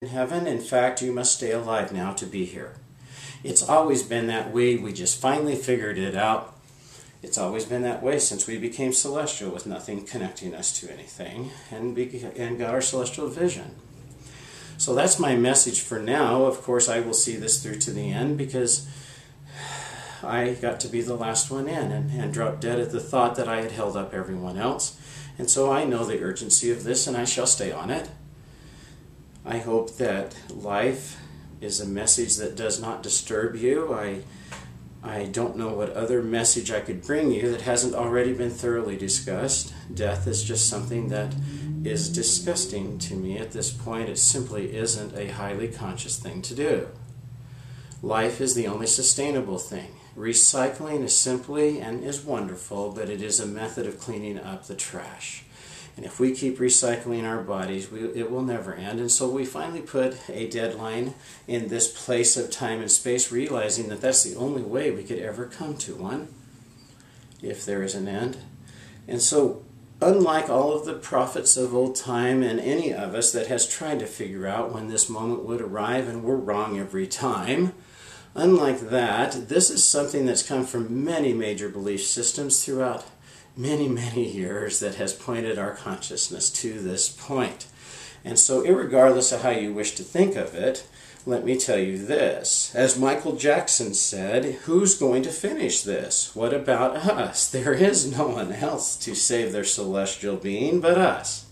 in heaven. In fact, you must stay alive now to be here. It's always been that way. We just finally figured it out. It's always been that way since we became celestial with nothing connecting us to anything and got our celestial vision. So that's my message for now. Of course, I will see this through to the end because I got to be the last one in and dropped dead at the thought that I had held up everyone else. And so I know the urgency of this and I shall stay on it. I hope that life is a message that does not disturb you. I don't know what other message I could bring you that hasn't already been thoroughly discussed. Death is just something that is disgusting to me at this point. It simply isn't a highly conscious thing to do. Life is the only sustainable thing. Recycling is simply and is wonderful, but it is a method of cleaning up the trash. And if we keep recycling our bodies, it will never end. And so we finally put a deadline in this place of time and space, realizing that that's the only way we could ever come to one, if there is an end. And so, unlike all of the prophets of old time and any of us that has tried to figure out when this moment would arrive, and we're wrong every time, unlike that, this is something that's come from many major belief systems throughout many, many years that has pointed our consciousness to this point. And so, irregardless of how you wish to think of it, let me tell you this. As Michael Jackson said, who's going to finish this? What about us? There is no one else to save their celestial being but us.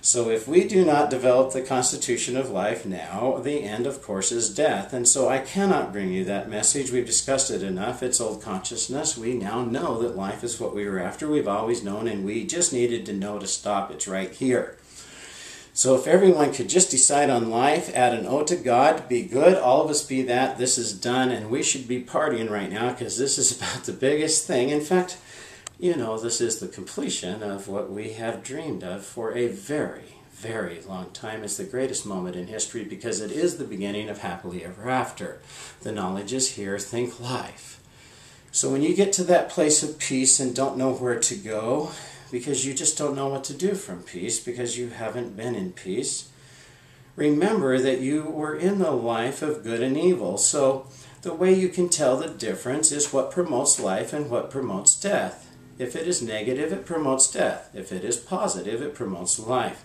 So if we do not develop the constitution of life now, the end, of course, is death. And so I cannot bring you that message. We've discussed it enough. It's old consciousness. We now know that life is what we were after. We've always known, and we just needed to know to stop. It's right here. So if everyone could just decide on life, add an ode to God, be good, all of us be that, this is done, and we should be partying right now because this is about the biggest thing. In fact, you know, this is the completion of what we have dreamed of for a very, very long time. It's the greatest moment in history because it is the beginning of happily ever after. The knowledge is here. Think life. So when you get to that place of peace and don't know where to go, because you just don't know what to do from peace, because you haven't been in peace, remember that you were in the life of good and evil. So the way you can tell the difference is what promotes life and what promotes death. If it is negative, it promotes death. If it is positive, it promotes life.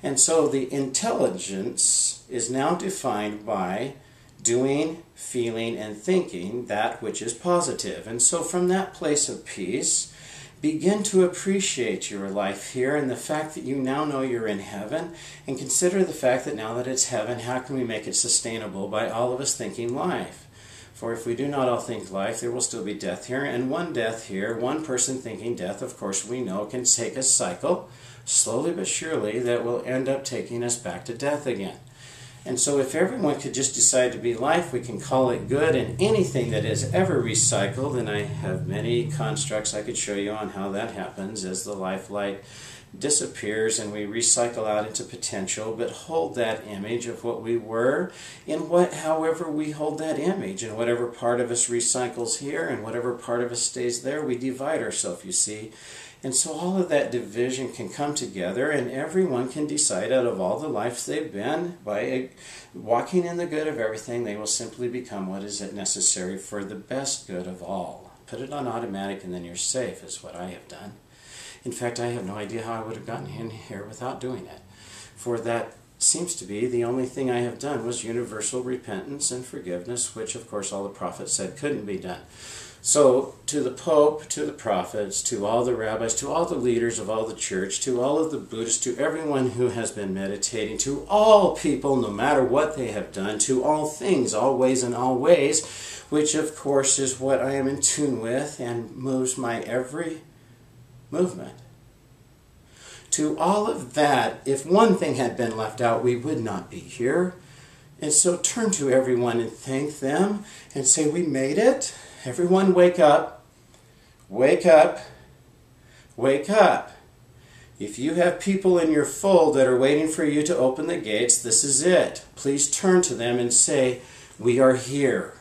And so the intelligence is now defined by doing, feeling, and thinking that which is positive. And so from that place of peace, begin to appreciate your life here and the fact that you now know you're in heaven, and consider the fact that now that it's heaven, how can we make it sustainable by all of us thinking life? For if we do not all think life, there will still be death here, and one death here, one person thinking death, of course we know, can take a cycle, slowly but surely, that will end up taking us back to death again. And so if everyone could just decide to be life, we can call it good, and anything that is ever recycled, and I have many constructs I could show you on how that happens as the life light disappears and we recycle out into potential, but hold that image of what we were in however we hold that image, and whatever part of us recycles here and whatever part of us stays there, we divide ourselves, you see. And so all of that division can come together, and everyone can decide out of all the lives they've been, by walking in the good of everything, they will simply become what is necessary for the best good of all. Put it on automatic and then you're safe, is what I have done. In fact, I have no idea how I would have gotten in here without doing it. For that seems to be the only thing I have done was universal repentance and forgiveness, which of course all the prophets said couldn't be done. So to the Pope, to the prophets, to all the rabbis, to all the leaders of all the church, to all of the Buddhists, to everyone who has been meditating, to all people, no matter what they have done, to all things, always and always, which of course is what I am in tune with and moves my every movement. To all of that, if one thing had been left out, we would not be here. And so turn to everyone and thank them and say, we made it. Everyone wake up. Wake up. Wake up. If you have people in your fold that are waiting for you to open the gates, this is it. Please turn to them and say, we are here.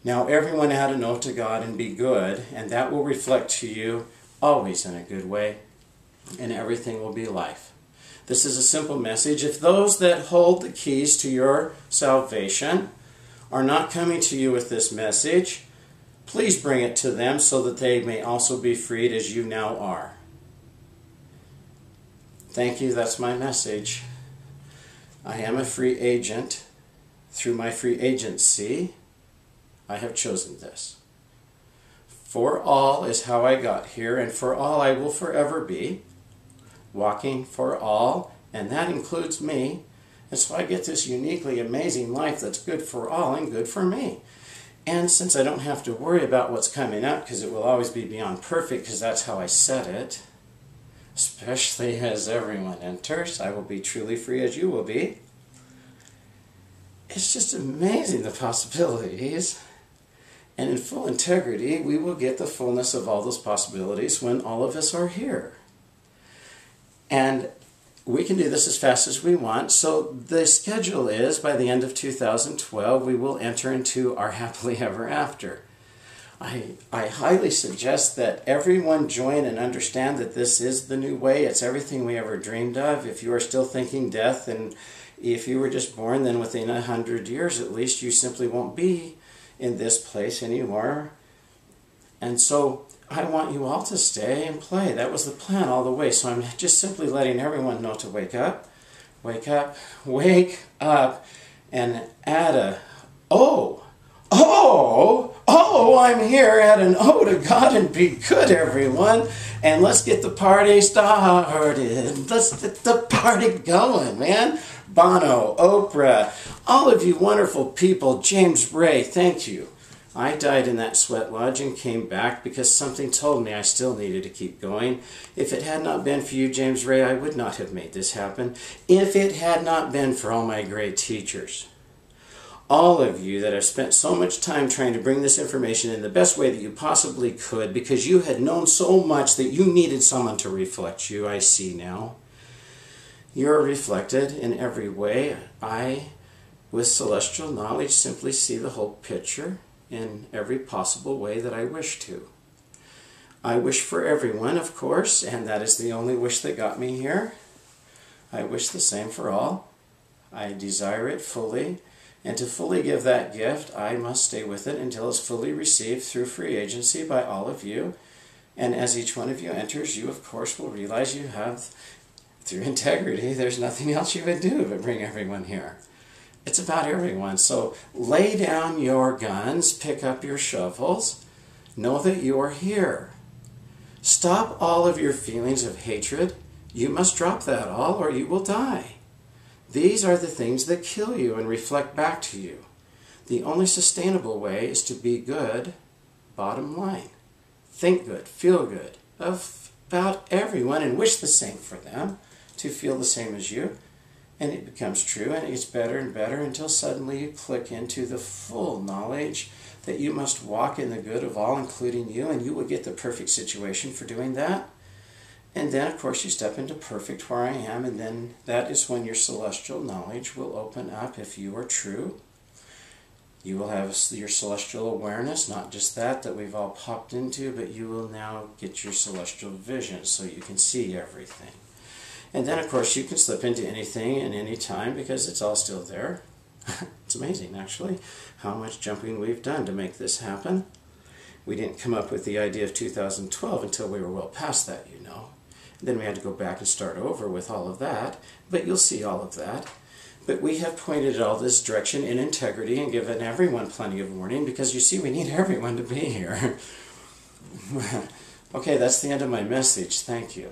Now everyone add an oath to God and be good, and that will reflect to you always in a good way, and everything will be life. This is a simple message. If those that hold the keys to your salvation are not coming to you with this message, please bring it to them so that they may also be freed as you now are. Thank you. That's my message. I am a free agent. Through my free agency, I have chosen this. For all is how I got here, and for all I will forever be. Walking for all, and that includes me. And so I get this uniquely amazing life that's good for all and good for me. And since I don't have to worry about what's coming up, because it will always be beyond perfect, because that's how I set it, especially as everyone enters, I will be truly free as you will be. It's just amazing, the possibilities. And in full integrity, we will get the fullness of all those possibilities when all of us are here. And we can do this as fast as we want. So the schedule is, by the end of 2012, we will enter into our happily ever after. I highly suggest that everyone join and understand that this is the new way. It's everything we ever dreamed of. If you are still thinking death, and if you were just born, then within 100 years at least, you simply won't be in this place anymore. And so I want you all to stay and play. That was the plan all the way. So I'm just simply letting everyone know to wake up, wake up, wake up, and add a I'm here, add an O to God, and be good, everyone. And let's get the party started. Let's get the party going, man. Bono, Oprah, all of you wonderful people, James Ray, thank you. I died in that sweat lodge and came back because something told me I still needed to keep going. If it had not been for you, James Ray, I would not have made this happen. If it had not been for all my great teachers. All of you that have spent so much time trying to bring this information in the best way that you possibly could because you had known so much that you needed someone to reflect you, I see now. You're reflected in every way. I, with celestial knowledge, simply see the whole picture in every possible way that I wish to. I wish for everyone, of course, and that is the only wish that got me here. I wish the same for all. I desire it fully, and to fully give that gift, I must stay with it until it's fully received through free agency by all of you. And as each one of you enters, you, of course, will realize you have, through integrity, there's nothing else you would do but bring everyone here. It's about everyone. So lay down your guns, pick up your shovels, know that you are here. Stop all of your feelings of hatred. You must drop that all or you will die. These are the things that kill you and reflect back to you. The only sustainable way is to be good, bottom line. Think good, feel good about everyone and wish the same for them to feel the same as you. And it becomes true, and it gets better and better until suddenly you click into the full knowledge that you must walk in the good of all, including you, and you will get the perfect situation for doing that. And then, of course, you step into perfect where I am, and then that is when your celestial knowledge will open up if you are true. You will have your celestial awareness, not just that we've all popped into, but you will now get your celestial vision so you can see everything. And then, of course, you can slip into anything and any time because it's all still there. It's amazing, actually, how much jumping we've done to make this happen. We didn't come up with the idea of 2012 until we were well past that, you know. Then we had to go back and start over with all of that, but you'll see all of that. But we have pointed all this direction in integrity and given everyone plenty of warning because, you see, we need everyone to be here. Okay, that's the end of my message. Thank you.